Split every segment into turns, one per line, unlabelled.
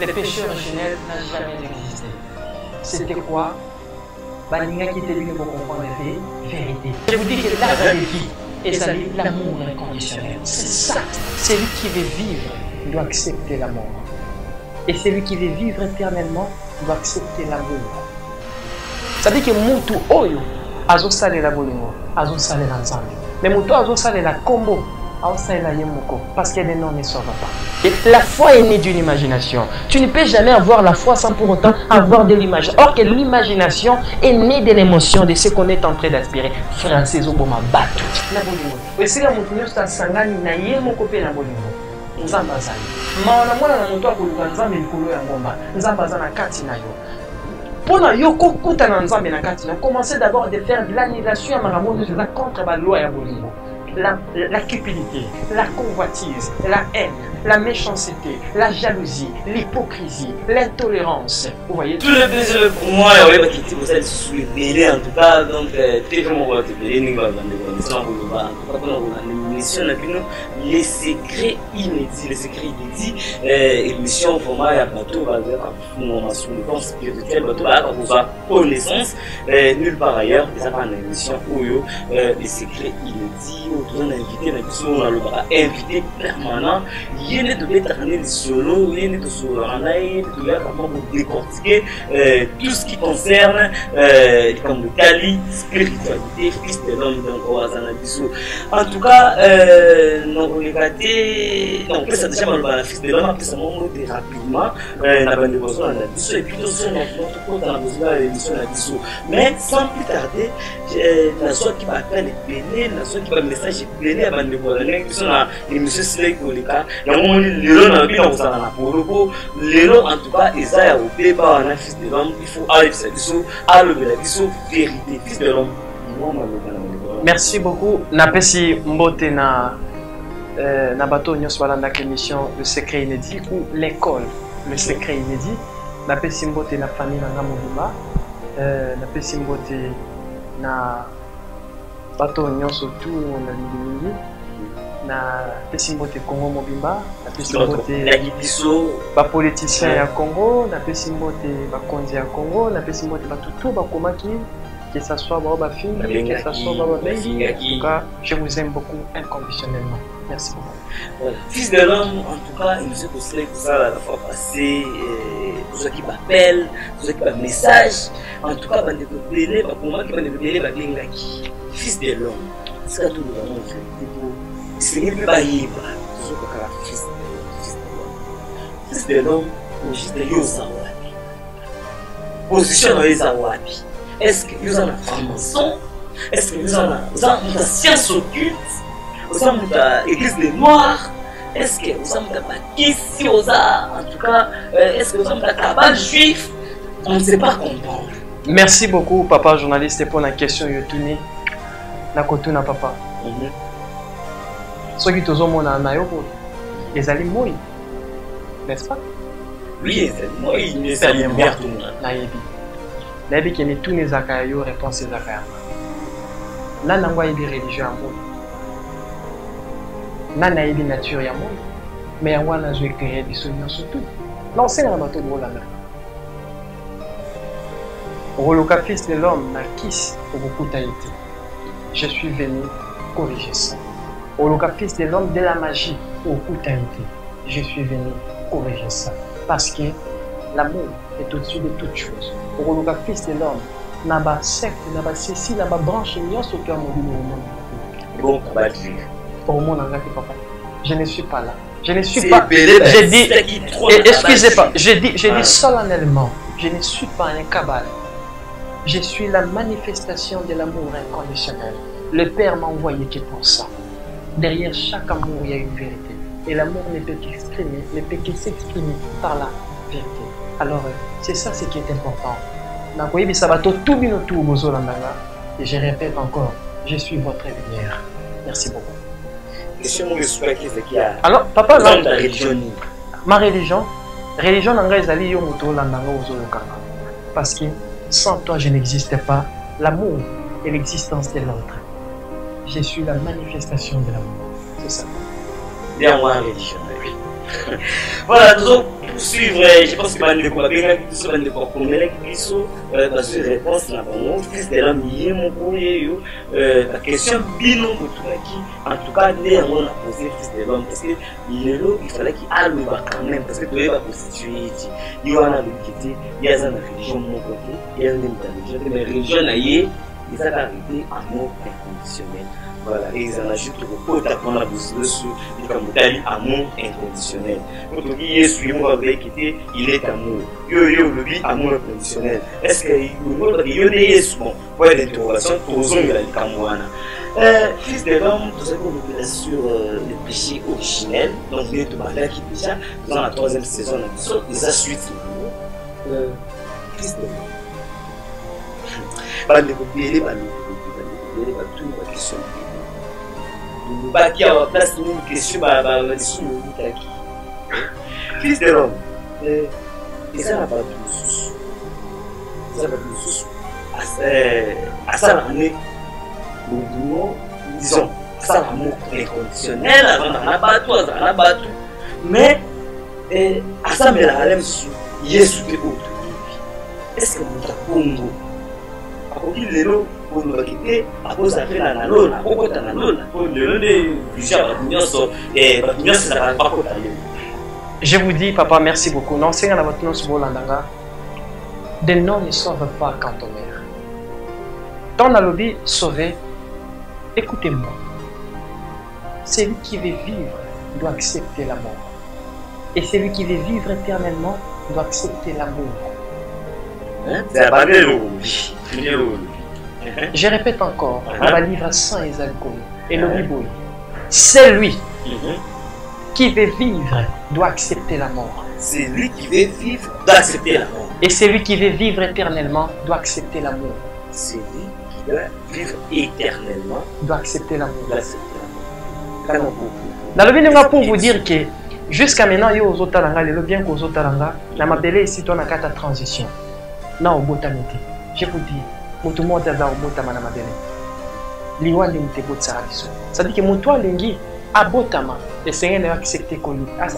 le péché originel n'a jamais existé. C'était quoi? Baninga qui était venu pour comprendre la vérité. Je vous dis que là, la vie et ça dit l'amour inconditionnel. C'est ça. Celui qui veut vivre doit accepter la mort. Et celui qui veut vivre éternellement doit accepter l'amour. Ça dit que Moutou Oyo, Azo Sale la Bolingo, Azo Sale la Nzambe. Mais Moutou Azo Sale la Combo, Azo Sale la Yemoko, parce que les noms ne sauvent pas. Et la foi est née d'une imagination. Tu ne peux jamais avoir la foi sans pour autant avoir de l'imagination. Or que l'imagination est née de l'émotion de ce qu'on est en train d'aspirer. Français Obama Batu. La Bolingo. Et c'est la Moutou Sangani na Yemoko pe la Bolingo. Nzamba Zali. Maona mwana na Moutou Akoluka Nzambe Likolo ya Ngomba. Nzamba Zana Kati na yo. Pour yoko kuta na Nzambe na kati na commencez d'abord de faire de l'annulation à Maramondo contre la loi ya Bolingo. La cupidité, la convoitise, la haine, la méchanceté, la jalousie, l'hypocrisie, l'intolérance. Vous voyez?
Tout le plaisir pour moi, et on va quitter vous êtes sous les délais en tout cas, donc très vraiment on va te payer, nous allons l'émission les secrets inédits, les secrets inédits, émission vraiment à bateau, va dire formation de pense spirituelle, bateau va avoir connaissance nulle part ailleurs, des affaires une émission où les secrets inédits, autour d'un invité, on a le bras invité permanent, il y a de bétarner les solos, il y a de souraner, de décortiquer tout ce qui concerne comme le Kali, spiritualité, fils de l'homme, donc au Azanabiso. En tout cas, non, regardez, donc ça déjà le fils de l'homme, après ça monte rapidement, la bande de besoin à Nabiso, et puis tout ça, notre compte dans la besoin à l'émission Nabiso. Mais sans plus tarder, la soie qui va appelle les pénés, la soie qui va message péné à bande de besoin, l'émission Slay Koleka, la moment l'élo n'a pas dans la Poroko, l'élo en tout cas, Isaïa au débat en fils de l'homme, il faut aller à Nabiso, à le Nabiso, vérité, fils de l'homme.
Merci beaucoup. Napesi Mbote na bateau nyos balanda l'émission Le Secret Inédit ou l'école Le Secret Inédit. Napesi Mbote na famille na Namouba. Napesi Mbote na bateau nyos autour na Lingini. Napesi Mbote Congo Mobimba. Napesi Mbote ba politicien ya Congo. Napesi Mbote ba konzi ya Congo. Napesi Mbote ba tutu ba komaki. Que ce soit Baba Film, que ce soit Baba Bengi, en tout cas, je vous aime beaucoup inconditionnellement. Merci beaucoup.
Voilà. Fils de l'homme, en tout cas, il nous a posté pour ça la fois passée, pour ceux qui m'appellent, pour ceux qui m'appellent message. En tout cas, pour moi qui m'a développé, fils de l'homme, c'est tout le monde. C'est ce n'est pas libre. Fils de l'homme, juste de Yosawabi. Position de Yosawabi. Est-ce que nous avons la franc-maçon? Est-ce que nous avons la science occulte? Nous avons l'église des Noirs? Est-ce que nous avons la Bakissi en tout cas, est-ce que nous avons la cabane juive? On ne sait pas comprendre.
Merci beaucoup, papa journaliste, pour la question Yotuni. La Kotuna, papa. Ceux qui te ont mon anayo, les aliments, n'est-ce pas?
Oui, les aliments, les aliments, tout le monde.
Nabi qui est tous les akayo réponse les akayo. Là n'angwa ibi religion amour. Là na ibi nature amour. Mais angwa na zo éclairer biso surtout. Non c'est la bateau de Rolanda. Roloka fils de l'homme na kiss pour beaucoup taïté. Je suis venu corriger ça. Roloka fils de l'homme de la magie pour beaucoup taïté. Je suis venu corriger ça parce que l'amour est au-dessus de toute chose. Pour le fils de l'homme, n'a pas secte, n'a pas ceci, n'a pas branche, il y a ce cœur mobile au monde.
Bon,
pour mon papa, je ne suis pas là. Je ne suis pas. J'ai dit, excusez-moi, j'ai dit solennellement, je ne suis pas un cabal. Je suis la manifestation de l'amour inconditionnel. Le Père m'a envoyé que pour ça. Derrière chaque amour, il y a une vérité. Et l'amour ne peut que s'exprimer par la vérité. Alors, c'est ça ce qui est important. Et je répète encore, je suis votre lumière. Merci beaucoup. Alors, papa, ma religion, parce que sans toi, je n'existais pas. L'amour et l'existence de l'autre. Je suis la manifestation de l'amour. C'est ça.
Bien, moi, religion. Voilà, nous allons poursuivre. Je pense que va nous découvrir qui va nous découvrir qui sont parce que réponse là bon fils de l'homme hier mon courrier la question bino qui en tout cas les on a posé fils de l'homme parce que il fallait qu'il aille quand même parce que tu es pas constitué il y a une quitté il y a une religion mon côté il y a une religion mais religion ailleurs ils ont arrivé à amour inconditionnel. Voilà, et ils en ajoutent au tapant la bouche dessus, du Kamutali, amour inconditionnel. Quand on dit Yesu, il est amour. Yo, le dit amour inconditionnel. Est-ce que il est Yesu? Bon, pour l'interrogation, tous ont eu la Kamouana. Fils de l'homme, tout ça qu'on nous sur le péché originel. Donc, il y a tout le qui déjà, dans la 3e saison, ils ont suivi. Fils de l'homme. Pas de copier, pas tout, pas question. Baki à la place d'une question, fils de l'homme, ils n'ont pas de sous. Ils n'ont pas de sous. À ça, l'année, disons, à ça, l'amour inconditionnel, on a battu, mais à ça, mais la lame sous, Yesu de autre. Est-ce que nous avons il pour nous quitter à cause de la lona, pour que la lona, pour le
je vous dis, papa, merci beaucoup. Non, c'est un votre nom sur Bolandanga. Des noms ne sauvent pas quand on meurt. Dans la lobby sauvé, écoutez-moi. Celui qui veut vivre doit accepter la mort. Et celui qui veut vivre éternellement doit accepter l'amour. Je répète encore, on va livre sans les alcools. Et le Bible, c'est lui qui veut vivre doit accepter la mort.
C'est lui qui veut vivre doit accepter la mort.
Et celui qui veut vivre éternellement doit accepter l'amour.
C'est lui qui doit vivre éternellement
doit accepter l'amour. Dans le bien pour vous dire que jusqu'à maintenant, il y a aux autres langues, le bien qu'aux autres langues, la mabelle ici, on a qu'à transition. Non, au botamité. Je vous dis, tout le monde est dans le botama na mabele. Liwa limite botsarabiso. Ça dit que mon toit lingi abotama, le Seigneur n'a accepté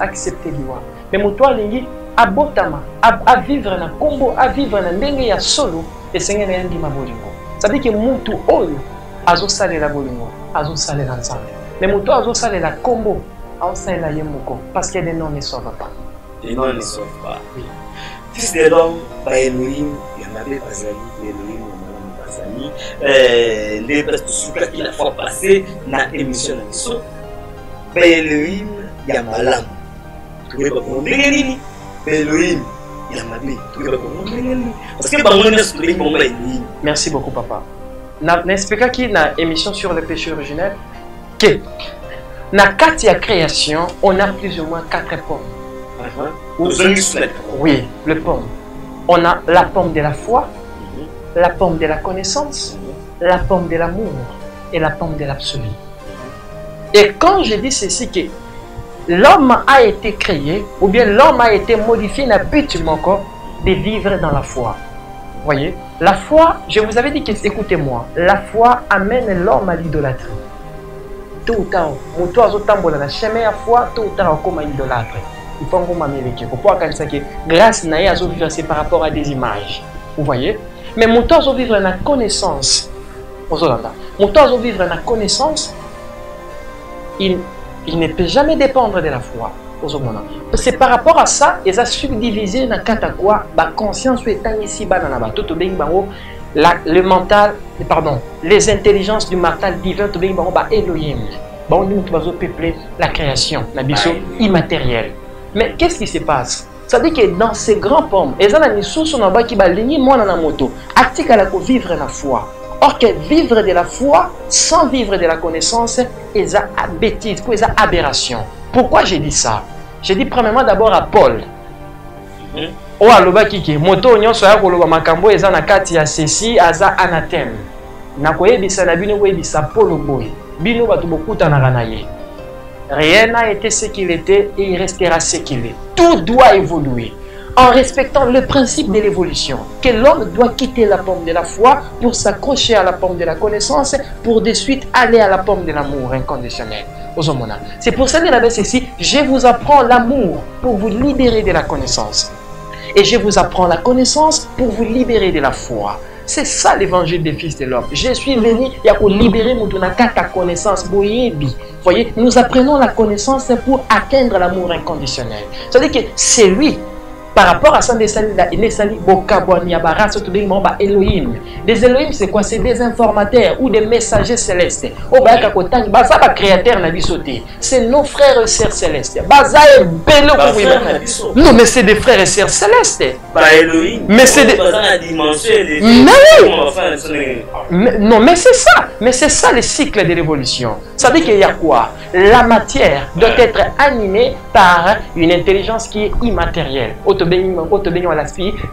accepter liwa. Mais mon toit lingi abotama, à vivre na combo, à vivre na ndenge ya solo, le Seigneur n'a ndi mabolingo. Ça dit que mon tout oyo azo sale la bolingo, azo sale l'ensemble. Mais mon toit azo sale la combo, azo sale la yemoko, parce que les noms ne sauvent pas.
Les noms ne sauvent pas. Oui. Fils de l'homme, par Elohim, il y en avait pas Elohim, les presque qui la fois passée dans l'émission de l'émission, Elohim, il y a malam. Tu veux pas comprendre Elohim, il y a mabi. Tu veux pas comprendre parce que Bangonia se trouve pour moi.
Merci beaucoup, papa. N'explique qui dans l'émission sur le péché originel que dans 4 création, on a plus ou moins 4 pommes. Oui, le pomme. On a la pomme de la foi, la pomme de la connaissance, la pomme de l'amour et la pomme de l'absolu. Et quand je dis ceci, que l'homme a été créé, ou bien l'homme a été modifié, n'a plus de vivre dans la foi. Vous voyez, la foi, je vous avais dit que, écoutez-moi, la foi amène l'homme à l'idolâtrie. Tout le temps, mon toit a la chemin à foi, tout le temps, comme idolâtre. Il faut qu'on m'amérique. Pourquoi que grâce n'a pas vivre c'est par rapport à des images. Vous voyez? Mais mon temps à vivre la connaissance. Mon temps à vivre la connaissance, il ne peut jamais dépendre de la foi. C'est par rapport à ça, ils ont subdivisé dans quoi la conscience est ici le mental, pardon, les intelligences du mental divin to Elohim. Bon, nous devons peupler la création, la biso immatérielle. Mais qu'est-ce qui se passe? Ça veut dire que dans ces grands pommes, ils ont une source qui va ligner moi dans la moto. Actique à la vivre la foi. Or que vivre de la foi sans vivre de la connaissance, ils ont bêtise, ils ont aberration. Pourquoi j'ai dit ça? J'ai dit premièrement d'abord à Paul. O aloba kiki moto nyonso ya koloba makambo eza na kati ya ceci aza anathème. Na koyebisa na bino koyebisa Paul boy. Bino batu bokutanaka na ye. Rien n'a été ce qu'il était et il restera ce qu'il est. Tout doit évoluer. en respectant le principe de l'évolution, que l'homme doit quitter la pomme de la foi pour s'accrocher à la pomme de la connaissance, pour de suite aller à la pomme de l'amour inconditionnel. C'est pour ça que la baisse ici, je vous apprends l'amour pour vous libérer de la connaissance. Et je vous apprends la connaissance pour vous libérer de la foi. C'est ça l'évangile des fils de l'homme. Je suis venu pour libérer mon connaissance. Voyez, nous apprenons la connaissance pour atteindre l'amour inconditionnel. C'est-à-dire que c'est lui. Par rapport à ça, les Elohim, c'est quoi? C'est des informateurs ou des messagers célestes. C'est nos frères et sœurs célestes. Non, mais c'est des frères et sœurs célestes. Mais c'est des... Non, mais c'est ça. Mais c'est ça le cycle de l'évolution. Ça veut dire qu'il y a quoi? La matière doit être animée par une intelligence qui est immatérielle.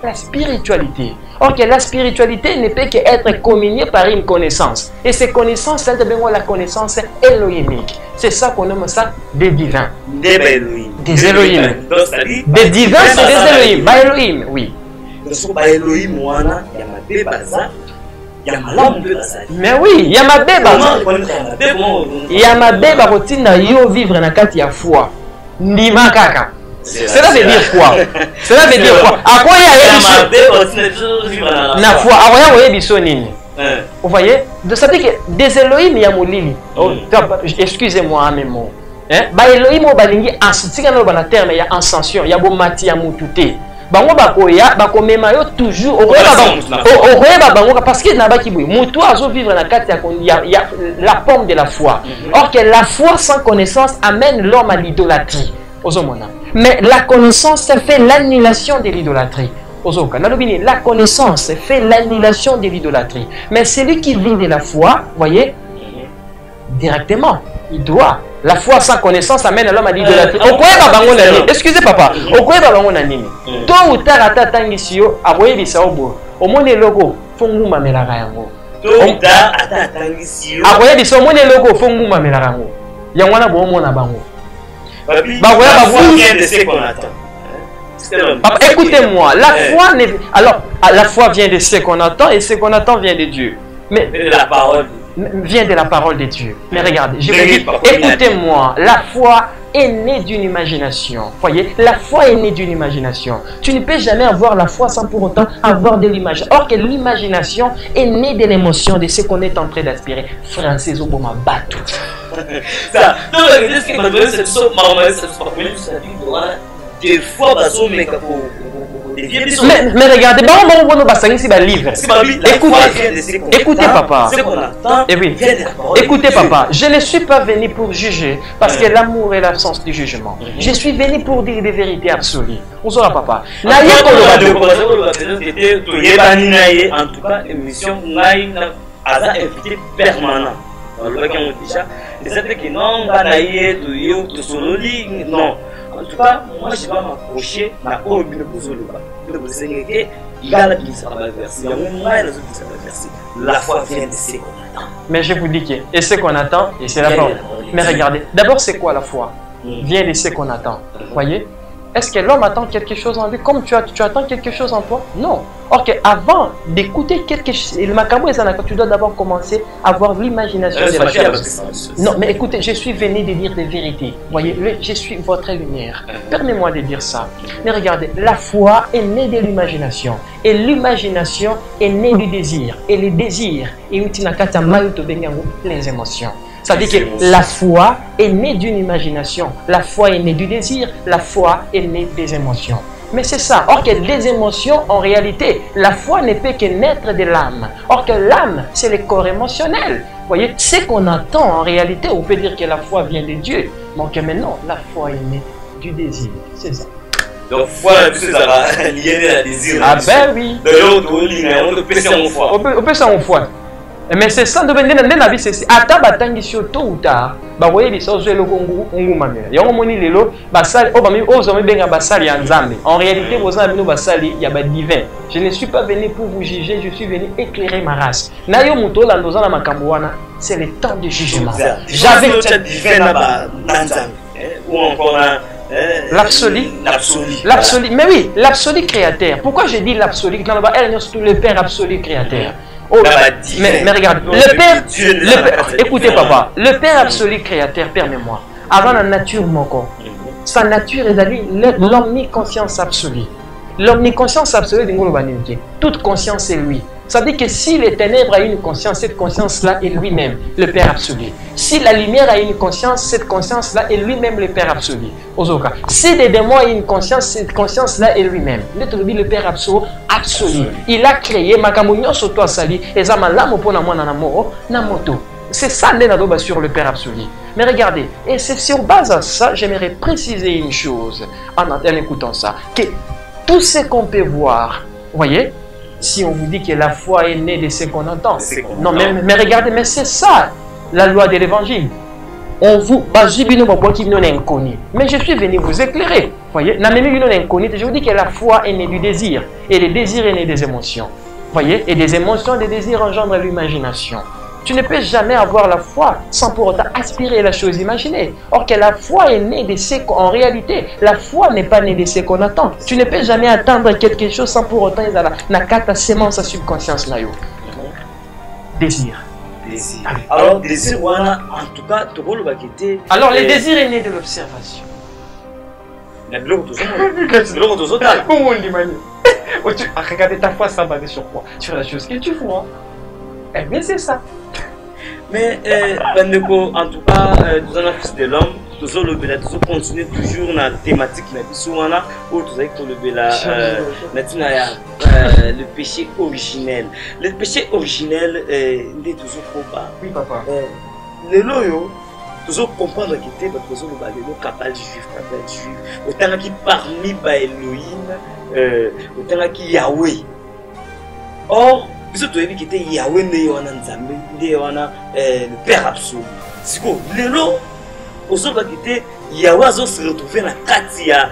La spiritualité. Or que la spiritualité ne peut qu'être communiée par une connaissance. Et ces connaissances, c'est la connaissance élohimique. C'est ça qu'on nomme ça des divins. Des Elohim. Des divins, c'est des Elohim. Bah Elohim, oui. Mais oui, il y a ma bébé. Il y a ma bébé qui vivre dans la foi. Nima kaka. Cela veut dire quoi? Cela veut dire quoi? À quoi il y a na foi? À quoi il y a vous voyez? De ça veut dire que des Elohim il y a molili. Excusez-moi mes mots. Ba Elohim au balingi en soutien dans le terme il y a ascension, il y a bon mati à mutute. Bango bakoya bakomema yo toujours parce que na baki boy mutu azo vivre na kati ya la pomme de la foi. Or que la foi sans connaissance amène l'homme à l'idolâtrie. Mais la connaissance fait l'annulation de l'idolâtrie. La connaissance fait l'annulation de l'idolâtrie. Mais celui qui vit de la foi, voyez, directement, il doit. La foi sans connaissance amène l'homme à l'idolâtrie. Excusez papa. Tôt ou tard, atatangisio, aboye bisaobo. Au monde logo, fonguma melarayango. Tôt ou tard, atatangisio. Aboye biso, au monde logo, fonguma melarayango. Yangwana bo mona bango. La foi vient de ce qu'on attend. Écoutez-moi, la foi alors la foi vient de ce qu'on attend et ce qu'on attend vient de Dieu. Mais la parole vient de la parole de Dieu. Mais regardez, je vais dire, écoutez-moi, la foi est née d'une imagination. Voyez, la foi est née d'une imagination. Tu ne peux jamais avoir la foi sans pour autant avoir de l'imagination. Or que l'imagination est née de l'émotion de ce qu'on est en train d'aspirer. Francis Obama Batou. Ça, donc regardez ce que m'a c'est ça, des fois, mais regardez, écoutez papa. Écoutez papa, je ne suis pas venu pour juger parce que l'amour est l'absence du jugement. Je suis venu pour dire des vérités absolues. On saura papa. En tout cas, émission invité permanent. Non. En tout cas, moi je vais m'approcher de la foi vient de ce qu'on attend. Mais je vous dis que et ce qu'on attend, et c'est la parole. Mais regardez, d'abord c'est quoi la foi? Vient de ce qu'on attend. Voyez? Est-ce que l'homme attend quelque chose en lui comme tu attends quelque chose en toi? Non. Or avant d'écouter quelque chose, tu dois d'abord commencer à avoir l'imagination de la chose. Non, mais écoutez, je suis venu de dire des vérités. Voyez, je suis votre lumière. Permettez-moi de dire ça. Mais regardez, la foi est née de l'imagination. Et l'imagination est née du désir. Et le désir est les émotions. Ça veut dire que la foi est née d'une imagination, la foi est née du désir, la foi est née des émotions. Mais c'est ça. Or que les émotions, en réalité, la foi ne peut que naître de l'âme. Or que l'âme, c'est le corps émotionnel. Vous voyez, ce qu'on attend, en réalité, on peut dire que la foi vient de Dieu. Mais que maintenant, la foi est née du désir. C'est ça. Donc, foi, c'est ça, lié à la désir. Ah ben oui. D'ailleurs, on peut ça en foi. On peut ça en foi. Mais c'est ça, de venir dans la vie, c'est ata batangi surtout ou tard. Bah voyez les choses le Congo, on mamela. Yango moni lelo, basali, obami, ozami benga basali anzambe. En réalité, vos amis basali, il y a ba divin. Je ne suis pas venu pour vous juger, je suis venu éclairer ma race. Na yo muto la ndoza na makambuana, c'est le temps de jugement. J'avais divin na ba nanzambe. Ou encore L'absolu. L'absolu. Mais oui, l'absolu créateur. Pourquoi j'ai dit l'absolu? Surtout le Père absolu créateur. Oh, mais regarde, le Père, écoutez papa, le Père absolu créateur, permets-moi, avant la nature, mon corps, sa nature est l'omniconscience absolue. L'omniconscience absolue de l'humanité. Toute conscience est lui. Ça veut dire que si les ténèbres a une conscience, cette conscience-là est lui-même, le Père absolu. Si la lumière a une conscience, cette conscience-là est lui-même le Père absolu. Si les démons ont une conscience, cette conscience-là est lui-même. Le Père absolu. Il a créé Makamunyo Soto Asali et Zamalamo Namoto. C'est ça les sur le Père absolu. Mais regardez, et c'est sur base de ça, j'aimerais préciser une chose en écoutant ça, que tout ce qu'on peut voir, vous voyez, si on vous dit que la foi est née de ce qu'on entend. Non, mais regardez, mais c'est ça la loi de l'évangile. On vous mais je suis venu vous éclairer. Voyez, je vous dis que la foi est née du désir et le désir est né des émotions. Voyez, et des émotions, des désirs engendrent l'imagination. Tu ne peux jamais avoir la foi sans pour autant aspirer la chose imaginée. Or que la foi est née de ce qu'en réalité, la foi n'est pas née de ce qu'on attend. Tu ne peux jamais attendre quelque chose sans pour autant la carte sémence à subconscience là. Désir.
Alors, désir, en tout cas,
alors, le désir est né de l'observation. Regardez ta foi, ça basé sur quoi? Sur la chose que tu vois. Eh bien, c'est ça.
Mais, en tout cas, nous avons fils de l'homme, nous allons continuer toujours dans la thématique, le péché originel. Le péché originel est toujours pas.
Oui, papa.
Le loyo, nous comprendre que nous sommes capables de juif. Autant qui parmi Elohim, autant qui Yahweh. Or, nous avons dit que Yahweh le Père absolu. C'est quoi? Le lot, nous avons dit que Yahweh se retrouve dans la carte, il y a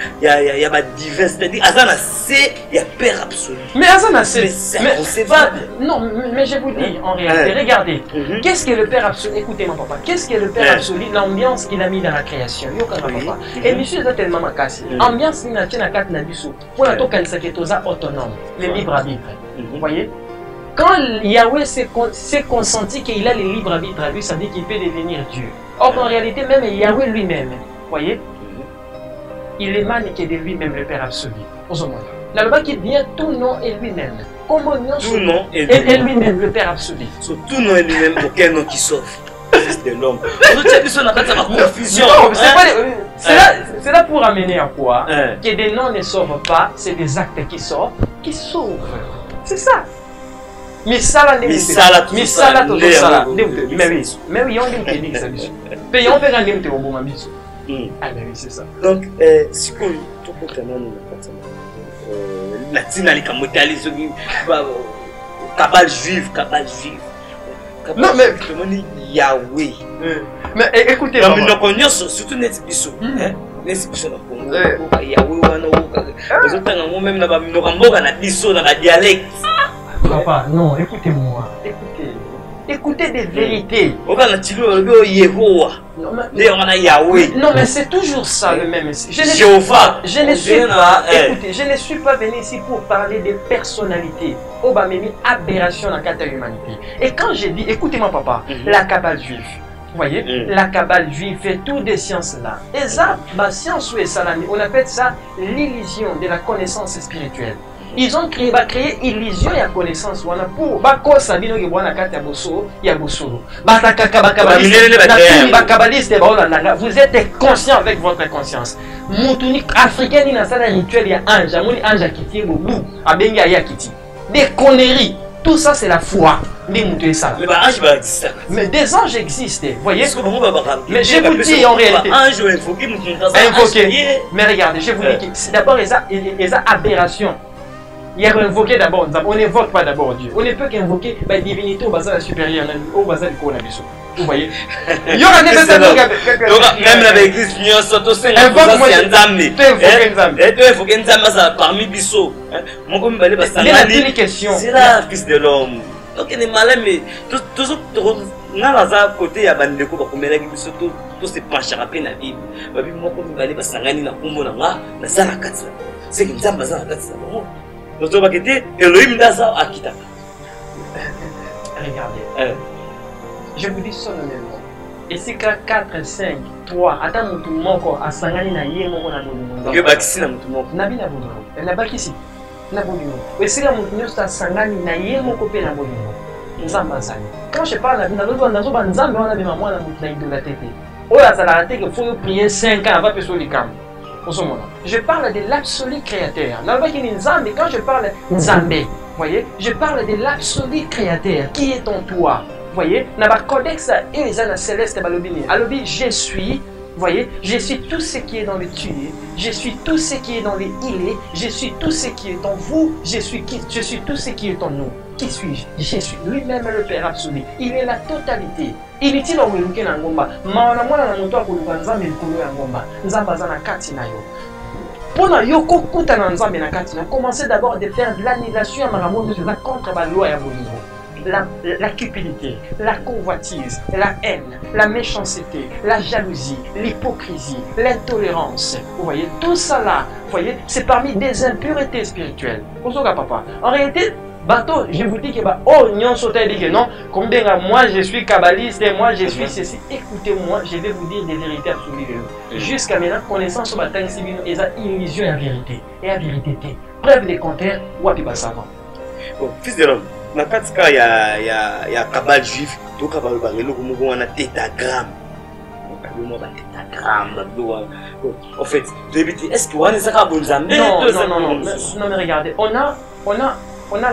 divin, c'est-à-dire c'est il y a Père absolu.
Mais Azana c'est
inconcevable.
Non, mais je vous dis en réalité, regardez, qu'est-ce que le Père absolu? Écoutez mon papa, qu'est-ce que le Père absolu? L'ambiance qu'il a mis dans la création. Et monsieur est tellement cassé. Ambiance qui n'a pas la carte Nabiso. Pour la toque, c'est autonome, le libre arbitre. Vous voyez? Quand Yahweh s'est consenti qu'il a le libre arbitre à lui, ça veut dire qu'il peut devenir Dieu. Or, en réalité, même Yahweh lui-même, vous voyez, il émane que de lui-même le Père absolu. La loi qui vient, tout nom est lui-même.
Tout nom est
lui-même, le Père absolu.
Tout nom est lui-même, aucun nom qui sauve. Fils de l'homme. Confusion.
C'est là pour amener à quoi? Que des noms ne sauvent pas, c'est des actes qui sauvent, qui sauvent. C'est ça. Misala tout ça. Mais oui, on dit que ça biso. Payons on fait un game au bon biso. Ah mais oui, c'est ça.
Donc si qu'on tout pour la tina les camotalisés cabale juive. Non mais Yahweh.
Mais écoutez,
non mais nous connaissons surtout net biso. N'est-ce pas Congo? Yahweh wana même na biso na dialecte.
Papa, non, écoutez-moi. Écoutez des vérités. Non, mais c'est toujours ça le même. Je ne suis pas venu ici pour parler des personnalités. Obamemi, aberration dans la humanité. Et quand j'ai dit, écoutez-moi papa, la cabale juive. Vous voyez, la cabale juive fait toutes des sciences là. Et ça, ma science ou salami, on appelle ça l'illusion de la connaissance spirituelle. Ils ont créé illusion et connaissance pour bako sabino ke bwana kati ya boso ya bosolo vous êtes conscient avec votre conscience mutuni africain ni na sala rituel ya ange amoni ange akiti bobu abenga ya kiti des conneries. Tout ça c'est la foi. Mais des anges existent, vous voyez. Mais je vous dis en réalité. Mais regardez, je vous dis que c'est d'abord les aberrations. Il y a invoqué d'abord, on n'évoque pas d'abord Dieu. On ne peut qu'invoquer la divinité au bazar supérieur, au bazar du coronavirus. Vous voyez? Même
avec l'église, nous sommes tous parmi Bissot. C'est là, fils de l'homme. Donc il est malin, mais toujours, côté, il y a des gens qui sont to se penchera pe na Bible ba Bible moko mibale basangani na kombo na nga na sala katsa c'est que nzamba za katsa bon donc ba kete Elohim daza akita.
Regardez, je vous dis solennellement, et c'est que 4, 5, 3, attends, tout le monde à Sangani na yé mon abonnement.
Que bakisi na tout le monde.
Nabi na abonnement. Elle n'a pas ici. Na abonnement. Et c'est là mon à Sangani na yé mon copé na abonnement. Nzamba zani. Quand je parle na l'autre dans un nzamba on a des mamans na mutna idolaté. Oh là ça l'a été que faut prier 5 ans avant que soit le cam. Je parle de l'absolu créateur. Mais quand je parle Nzambé, voyez, je parle de l'absolu créateur qui est en toi. Voyez, dans le codex et les années célestes, alobi, je suis, voyez, je suis tout ce qui est dans le tuer, je suis tout ce qui est dans les îlets, je suis tout ce qui est en vous, je suis tout ce qui est en nous. Qui suis-je? Je suis lui-même le Père absolu. Il est la totalité. Il est là où il est en Gomba. Maana mwana na mtu akuluka nzambe likolo ya Ngomba. Nzamba za na kati na yo. Pona yo kokuta na nzambe na kati na commencez d'abord de faire de l'annihilation à maramoto de la contre la loi ya bolingo. La cupidité, la convoitise, la haine, la méchanceté, la jalousie, l'hypocrisie, l'intolérance. Vous voyez, tout ça là, vous voyez, c'est parmi des impuretés spirituelles. Papa. En réalité, bateau, je vous dis que oh, non, dit que non, combien moi je suis kabbaliste et moi je suis ceci. Écoutez-moi, je vais vous dire des vérités absolues. Jusqu'à maintenant, connaissance sur la tête civile est une illusion et la vérité. Et la vérité, preuve des contraires, ou à pas savant.
Bon, fils de l'homme. Na katika ya kabal juif to kabal barelo ko mo na tétagramme mo ba tétagramme en fait est-ce que on est ça bon zambe
non mais regardez on a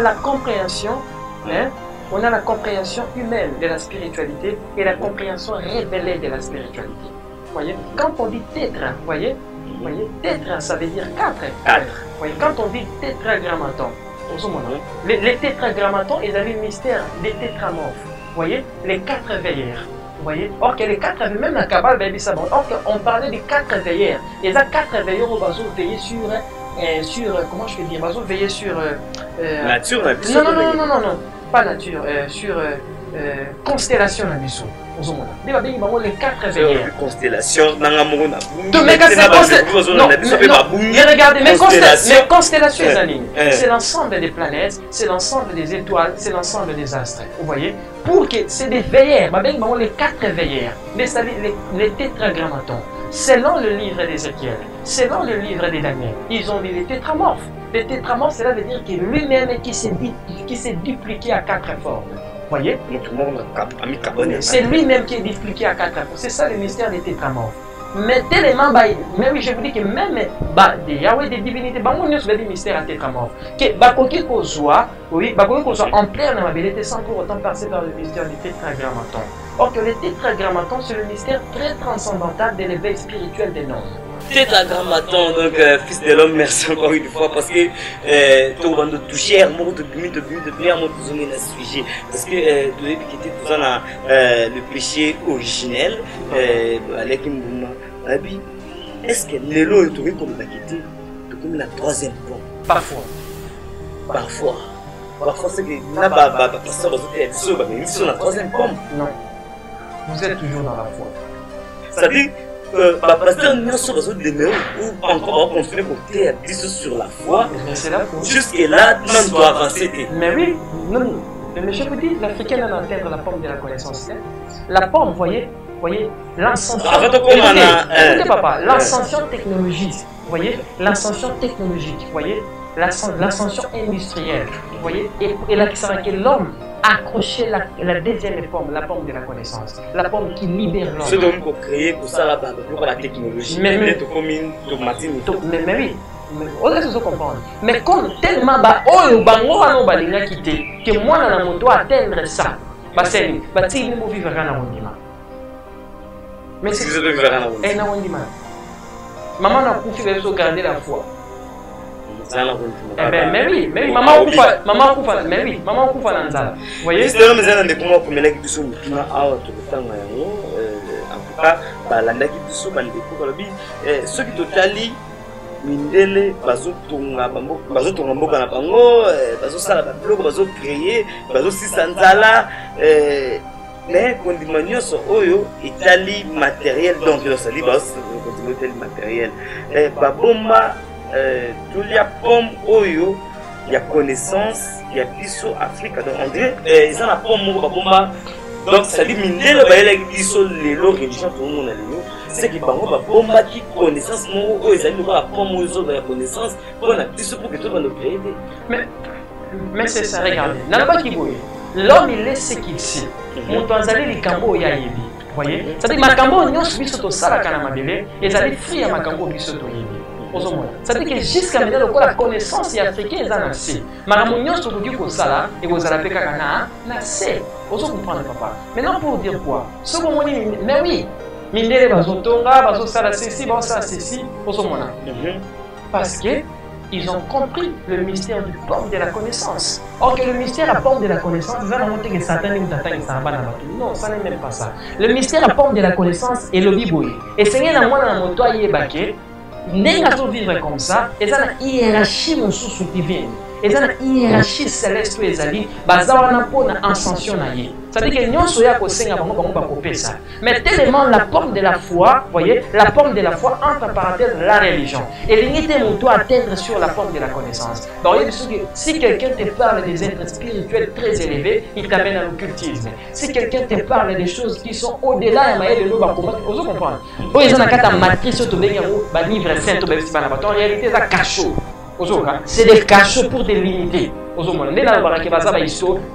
la compréhension hein, on a la compréhension humaine de la spiritualité et la compréhension révélée de la spiritualité. Voyez, quand on dit tétra, voyez, tétra ça veut dire 4. Voyez, quand on dit tétragrammaton, les tétragrammatons, ils avaient le mystère des tétramorphes. Vous voyez, les 4 veilleurs. Vous voyez, or que les 4 veilleurs, même la Kabbale, or on parlait des 4 veilleurs. Et les 4 veilleurs, on va veiller sur comment je peux dire, on va veiller sur.
Nature,
non, pas nature, sur constellation, la mission. Les 4 veilleurs.
Constellation,
regardez, mais constellation, c'est l'ensemble des planètes, c'est l'ensemble des étoiles, c'est l'ensemble des astres. Vous voyez, pour que c'est des veilleurs, les 4 veilleurs, les tétragrammatons, selon le livre d'Ézéchiel, selon le livre de Daniel, ils ont dit les tétramorphes. Les tétramorphes, cela veut dire que lui-même qui s'est dupliqué à 4 formes. Voyez, c'est lui-même qui est dupliqué à 4 formes. C'est ça le mystère des tétramorphes. Mais tellement, mais oui, je vous dis que même des Yahweh, des divinités, nous avons des mystères à tétramorphes. Que soit en plein dans la vérité sans pour autant passer par le mystère des tétragrammatons. Or que les tétragrammatons, c'est le mystère très transcendantal de l'éveil spirituel des noms.
Tétragrammaton, donc fils de l'homme, merci encore une fois parce que tu vas toucher un mot de bien un mot de sujet parce que tu es quitté tout ça dans le péché originel avec une bouma. Est-ce que l'élo est trouvé comme la quitté comme la 3e forme?
Parfois
c'est que n'a pas ça va se la 3e forme.
Non, vous êtes toujours dans la foi.
Ça dit pasteur nous sommes demeurés ou encore continuer pour faire sur la foi. Jusque là, on doit avancer.
Mais oui, non. Mais je vous dis, l'Africain a atteindre la forme de la connaissance. La forme, voyez, l'ascension. Écoutez, papa, l'ascension technologique. Voyez, l'ascension technologique. Voyez, l'ascension industrielle. Voyez, et là, ça que l'homme accrocher la deuxième forme, la forme de la connaissance, la forme qui libère l'homme.
C'est donc pour créer pour ça la technologie. Mais oui,
on doit se comprendre. Mais comme tellement que moi on doit atteindre ça, c'est il faut vivre dans Wondima. Mais c'est un Wondima. Maman a confié de garder la foi. Mais oui, maman coupe, mais oui, maman coupe dans ça. Vous voyez?
C'est le même de comment pour me laisser sur le plan à tout le temps. En tout cas, la lande qui dessous, bande de coups, ceux qui totali mindele, bazo tonga mboka na bango, bazo sala ba blog, bazo créer, bazo sisanzala. mais condiment nyonso oyo etali matériel donc losali condiment etali matériel babomba tulia pomme oyo ya connaissance ya biso Afrique donc on dirait ils en a pomme moko babomba donc ça dit mindelo bayela biso lelo religion pour nous na lelo c'est que bango babomba qui connaissance moko oyo ezali ba pomme oyo ya connaissance pour na biso pour que tout le monde créer
mais c'est ça regardez nalaba ki boye l'homme il est ce qu'il sait moto azali likambo ya yebi voyez ça dit makambo nyonso biso to sala kana mabele ezali free ya makambo biso to yebi. Ça veut dire que jusqu'à maintenant, la connaissance africaine est en assez. Madame Mounion, ce que vous dites que ça, et vous allez faire un assez. Vous comprenez, papa. Maintenant, pour dire quoi? Ce que vous dites, mais oui, Mindele Bazotonga, Bazosala Ceci, Bazosala Ceci, parce que ils ont compris le mystère du pomme de la connaissance. Or que le mystère à pomme de la connaissance, ça n'a montré que Satan ou Tatan et Sarabana. Non, ça n'est même pas ça. Le mystère à pomme de la connaissance est le biboui. Et c'est un mois dans mon toit, il est baqué. N'est-ce pas vivre comme ça? Et ça, la hiérarchie mon sous divine. Et ça, la hiérarchie céleste et zali, bazawa na po na ascension na ye. Ça veut dire que nous soyons au Seigneur, on va couper ça. Mais tellement la pomme de la foi, voyez, la pomme de la foi entre parenthèses la religion. Et l'unité doit atteindre sur la pomme de la connaissance. Donc, si quelqu'un te parle des êtres spirituels très élevés, il t'amène à l'occultisme. Si quelqu'un te parle des choses qui sont au-delà de nous, vous comprenez? Vous avez une matrice, un livre saint, en réalité, c'est un cachot. C'est des cachots pour délimiter.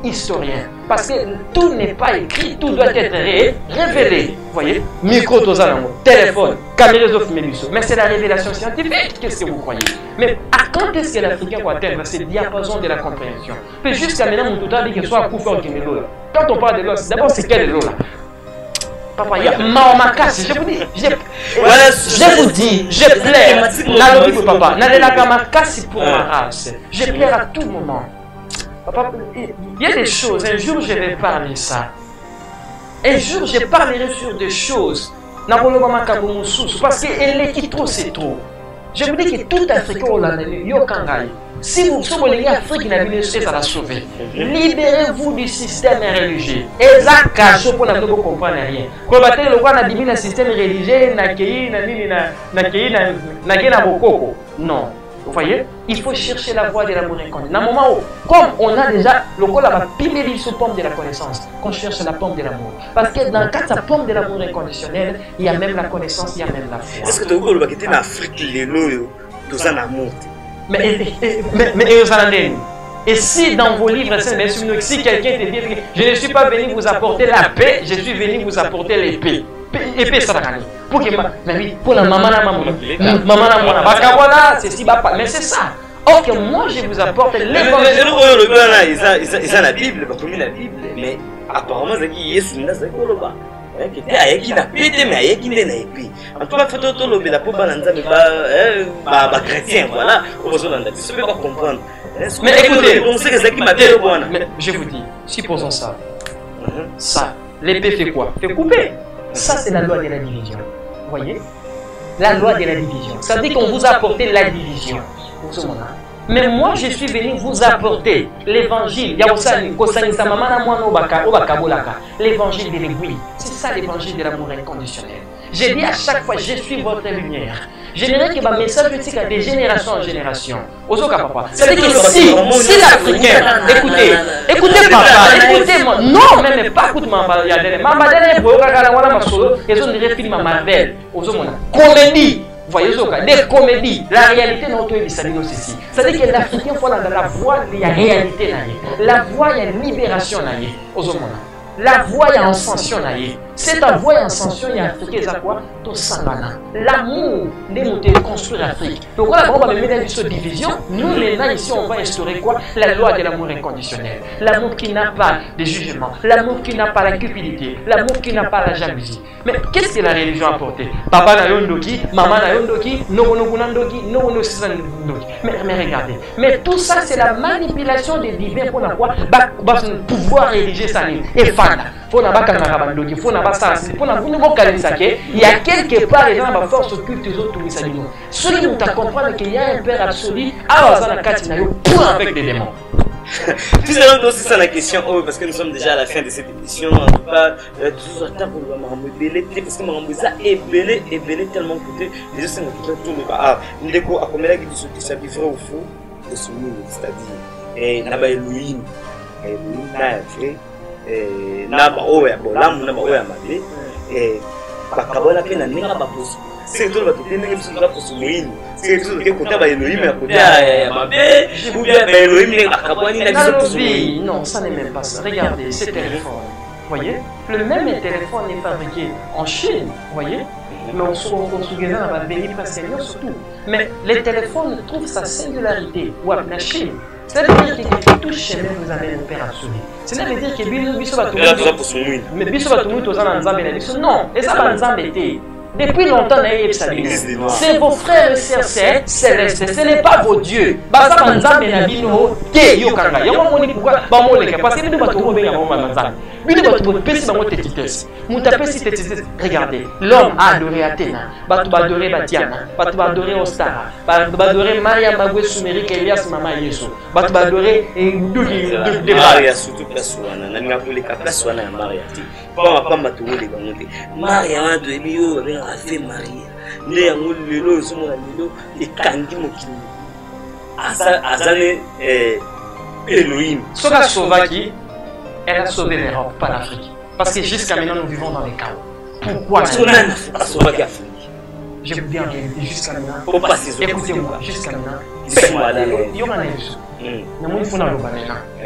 Historien. Parce que tout n'est pas écrit, tout doit être révélé. Vous voyez, micro, téléphone, caméra, mais c'est la révélation scientifique. Qu'est-ce que vous croyez? Mais à quand est-ce que l'Africain va atteindre ce diapason de la compréhension? Puis jusqu'à maintenant, on dit que soit coupé en Guinée-Lola. Quand on parle de l'os, d'abord c'est quel est l'eau là? Papa, il y a Maomakasi, je vous dis, je plaire. Papa, Makasi pour ma race. Je plaire à tout moment. Papa, il y a des choses, un jour je vais parler ça. Un jour je parlerai sur des choses. Parce qu'elle est qui trop, c'est trop. Je vous dis que tout Africain, si vous soyez Afrique, ça va sauver. Libérez-vous du système religieux. Et ça cache pour ne comprendre rien. Quand on a le système religieux, non. Vous voyez, il faut chercher la voie de l'amour inconditionnel. Dans un moment où, comme on a déjà le col à piler sur pomme de la connaissance, qu'on cherche la pomme de l'amour. Parce que dans le cas de la pomme de l'amour inconditionnel, il y a même la connaissance, il y a même la foi.
Est-ce que tu as dit en Afrique, les loyaux, tous en amour?
Mais et si dans vos livres, si quelqu'un te dit, je ne suis pas venu vous apporter la paix, je suis venu vous apporter l'épée. Épée Sarani. Pour la maman, mais c'est ça. Or que moi je vous apporte l'évangile.
Ils ont la Bible, mais apparemment, c'est ayaki na pété mais ayaki ndena epi en tout cas faut tout le la pour balanza mais ba chrétien voilà on besoin d'entendre ça peut pas comprendre
mais écoutez
on sait que c'est qui m'a dit
mais je vous dis supposons ça ça l'épée fait quoi? Fait couper. Ça c'est la loi de la division. Vous voyez? La loi de la division. Ça veut dire qu'on vous a apporté la division. Mais moi, je suis venu vous apporter l'évangile. L'évangile de l'aiguille. C'est ça l'évangile de l'amour inconditionnel. J'ai dit à chaque fois, je suis votre lumière. J'aimerais que ma message soit de génération en génération. C'est-à-dire que si l'Africain, écoutez papa, écoutez-moi. Non, même pas écoute-moi. Comédie. Vous voyez, des comédies, la réalité non tout est ceci. C'est-à-dire que l'Africain faut dans la voie de la réalité, la voie de la libération, la voie de l'ascension. C'est la voie de l'ascension, il y a Afrique, c'est quoi? Tout sangana. L'amour de construire l'Afrique. Donc voilà, on va mettre dans cette division. Nous, maintenant, ici, on va instaurer quoi? La loi de l'amour inconditionnel. L'amour qui n'a pas de jugement. L'amour qui n'a pas la cupidité. L'amour qui n'a pas la jalousie. Mais qu'est-ce que la religion a apporté? Papa n'a yondoki, maman n'a yondoki, no gunandoki, no sisandoki. Mais regardez. Mais tout ça, c'est la manipulation des divins pour quoi? Pouvoir religieux, ça et fana. Faut n'a pas kanabandoki, faut n'a pas ça. Pour n'a pas il y a quelque part les gens force occulte les autres tous les ceux qui nous comprendre qu'il y a un père absolu, alors ça n'a qu'à pour avec des démons.
Tout simplement, c'est ça la question. Oh, parce que nous sommes déjà à la fin de cette émission. En tout cas, tout attend pour le Marambo belé, parce que Marambo ça est belé tellement coûté. Les gens sont tout le bas. Ndeko a combien qui dit ça vrai ou faux, c'est-à-dire, et n'a pas Elohim, n'a vrai, n'a pas oya, bon là, n'a pas oya malé, et pas kabala peine n'a pas possible. C'est tout le côté même sur la possibilité. C'est tout le côté bah Elohim à côté ma belle, ou bien Elohim à kabani la
possibilité. Non, ça n'est même pas ça. Regardez, ces téléphones. Voyez, le même téléphone est fabriqué en Chine, voyez, mais on se souvient à la Béni Passénion surtout. Mais les téléphones trouvent sa singularité, ou à la Chine. C'est-à-dire que tout chez nous vous avez une opération. C'est-à-dire que Biso va tourner. Mais Biso va tourner aux gens non, et ça va nous embêter. Depuis longtemps, c'est vos frères et sœurs célestes, ce n'est pas vos dieux. Parce que regardez, l'homme a adoré Athéna, il a adoré Diana, il a adoré Ostara, il a adoré Maria Magwe Sumeri, Elias Mama Yesu, il a adoré
Maria, surtout Plaswana, il a appelé Plaswana Maria. Maria de Emio a fait Maria. Les Anglo sont et Kandi Mokini. Azane Elohim.
Soka Sauvaki, elle a sauvé l'Europe, pas l'Afrique. Parce que jusqu'à maintenant, nous vivons dans les chaos. Pourquoi
Sauvaki Afrique.
Je vous dis en réalité, jusqu'à maintenant.
Écoutez-moi,
jusqu'à maintenant. Il y aura un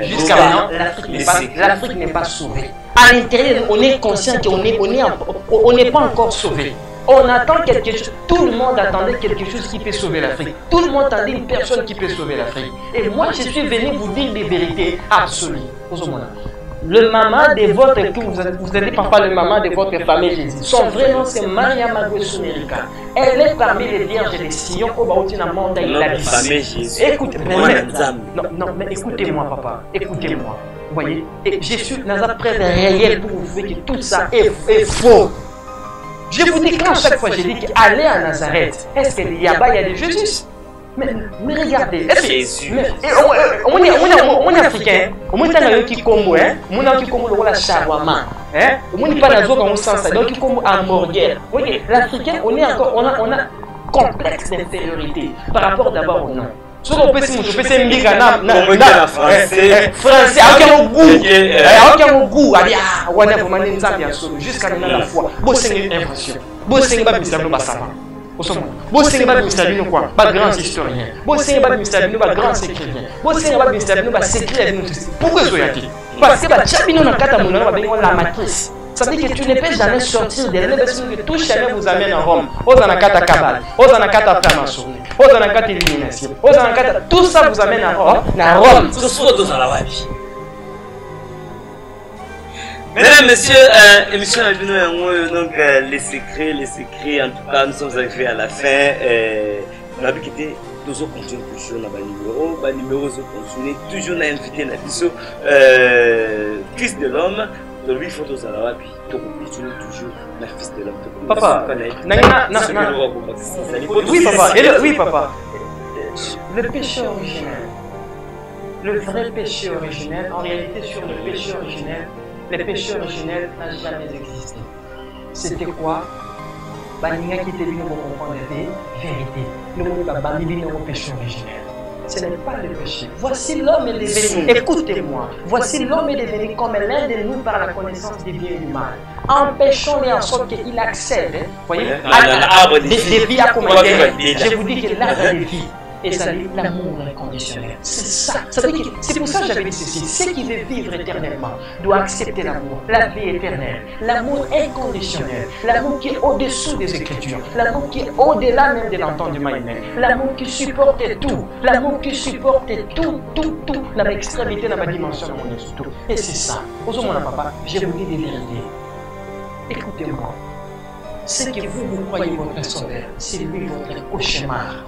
jusqu'à maintenant, l'Afrique n'est pas sauvée. À l'intérieur, on est conscient qu'on n'est pas encore sauvé. On attend quelque chose. Tout le monde attendait quelque chose qui peut sauver l'Afrique. Tout le monde attendait une personne qui peut sauver l'Afrique. Et moi, je suis venu vous dire des vérités absolues. Le maman de votre, vous allez parfois le maman de votre famille Jésus. Son vrai nom c'est Maria Magwe Sumerika. Elle est parmi les vierges des Sion au Baoutina Montagne de la vie. Écoutez, mais écoutez-moi papa, écoutez-moi. Vous voyez, et je suis dans la preuve réelle pour vous dire que tout ça est faux. Je vous dis quand chaque fois je dis qu'aller à Nazareth, est-ce qu'il y a des Jésus? Mais regardez, on est africain, on est dans le Congo, on est dans le Congo, on est shawarma, on n'est pas dans le sens, donc il Congo hamburger. Voyez, l'africain, on a complexe d'infériorité par rapport d'abord au nom. Ce qu'on peut dire, je peux dire Mbigana, français, aucun goût, on a vraiment une zambia jusqu'à maintenant la foi. Bon, c'est une invention. Bon, c'est une pas grand historien. Bon, c'est pas grand écrivain. Bon, c'est pas s'écrire. Pourquoi parce que la matrice. Ça veut dire que tu ne peux jamais sortir de là parce que tout jamais vous amène à Rome. Aux anakata Kabbalah, aux anakata franc-maçonnerie, aux anakata illumination, aux anakata tout ça vous amène à Rome.
Ce sont deux à la vie. Mesdames, messieurs, émission donc les secrets, en tout cas, nous sommes arrivés à la fin. On a vu qu'il était toujours continuer toujours dans le numéro, continuer toujours à inviter la biso, Fils de l'homme, de lui faut tous à la puis continuer toujours la Fils de l'homme.
Papa, oui papa, le péché originel, le vrai péché originel, en réalité sur le péché originel. Le péché originel n'a jamais existé. C'était quoi? Baninga qui était venu pour comprendre la vérité. Le monde va bannir le péché originel. Ce n'est pas le péché. Voici l'homme est devenu. Écoutez-moi. Voici l'homme est devenu comme l'un de nous par la connaissance du bien et du mal. Empêchons-le en sorte qu'il accède. Voyez? Des vies à commenter. Je vous dis que l'arbre des vies. Et ça dit l'amour inconditionnel. C'est ça. C'est pour ça que j'avais dit ceci. Ceux qui veulent vivre éternellement doivent accepter l'amour, la vie éternelle, l'amour inconditionnel, l'amour qui est au-dessous des Écritures, l'amour qui est au-delà même de l'entendement humain, l'amour qui supporte tout, l'amour qui supporte tout, dans l'extrémité, dans ma dimension, dans mon esprit. Et c'est ça. Aujourd'hui, mon papa, je vous dis des vérités. Écoutez-moi. Ce que vous croyez votre sauveur, c'est lui votre cauchemar.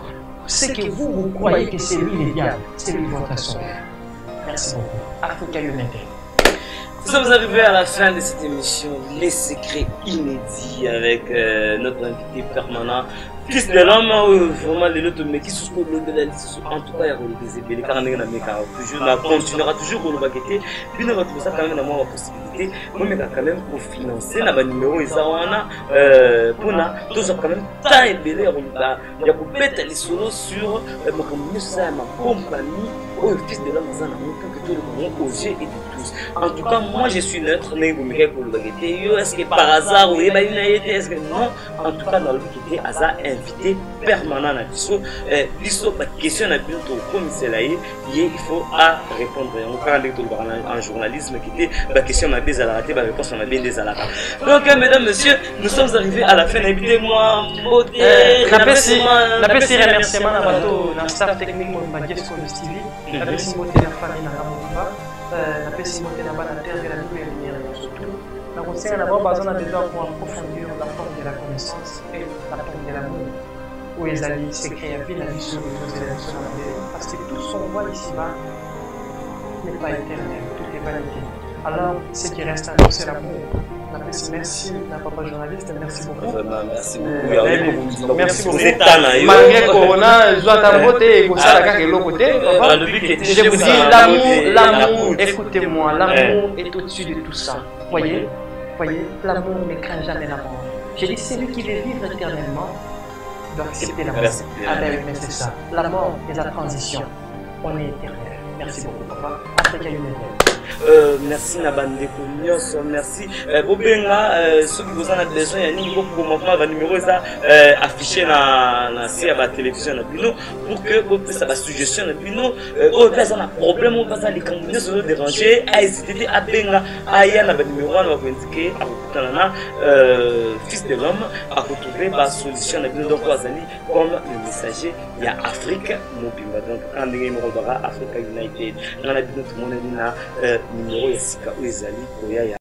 Ce que vous croyez que c'est lui le diable, c'est lui votre sauveur. Merci beaucoup. Africa Unité.
Nous sommes arrivés à la fin de cette émission, les secrets inédits avec notre invité permanent. Fils de l'homme, vraiment les autres mais qui sont en tout cas il y a des ébélés car on est toujours on continuera toujours au Lobagueté puis nous retrouvons ça quand même dans la possibilité moi mais quand même pour financer na numéro ezawana pour na tous quand même tant ébélé il y a pour mettre les solos sur ma communauté ça ma compagnie au Fils de l'homme ça pour que tout le monde projet et de tous en tout cas moi je suis neutre mais vous me pour Lobagueté est-ce que par hasard ou est-ce que non en tout cas dans le Lobagueté hasard invité permanent na biso biso ba question na biso comme c'est là il faut à répondre on parle en journalisme qui était ba question na des à la rater ba réponse na bien des à la donc mesdames messieurs nous sommes arrivés à la fin invité moi
la PC remerciement na bato na staff technique mo ba gesto de Stevie la PC moté na famille na Ramova la PC moté na bana terre de la nouvelle lumière surtout la conseil d'abord besoin de pour approfondir la forme de la connaissance et la forme de l'amour où les alliés s'écrivent à vie la vie sur les élections parce que tout son voile ici-bas n'est pas éternel, tout est vanité. Alors, ce qui reste à nous, c'est l'amour. Merci, la papa journaliste, merci beaucoup.
Merci beaucoup.
Merci beaucoup.
Malgré
Corona, je dois t'aborder et ça, la de l'autre côté. Je vous dis, l'amour, écoutez-moi, l'amour est au-dessus de tout ça. Voyez, l'amour ne craint jamais la mort. J'ai dit, celui qui veut vivre éternellement doit accepter la mort. Ah ben oui, mais c'est ça. La mort est la transition. On est éternel. Merci beaucoup, papa. Africa United.
Merci Nabande Konyos, merci. Bobenga, ceux qui vous en ont besoin, il y a un nouveau moment, le numéro est affiché dans la télévision pour que vous puissiez avoir suggestion. Vous avez un problème, vous avez des combinaisons sur le déranger, à hésiter à benga, à y aller numéro, on va vous indiquer à Fils de l'homme, à retrouver la solution. Donc, comme le messager, il y a Afrique Mobimba. Donc, quand il y a Africa United, on a dit tout le monde numéro ya sika oyo ezali koya ya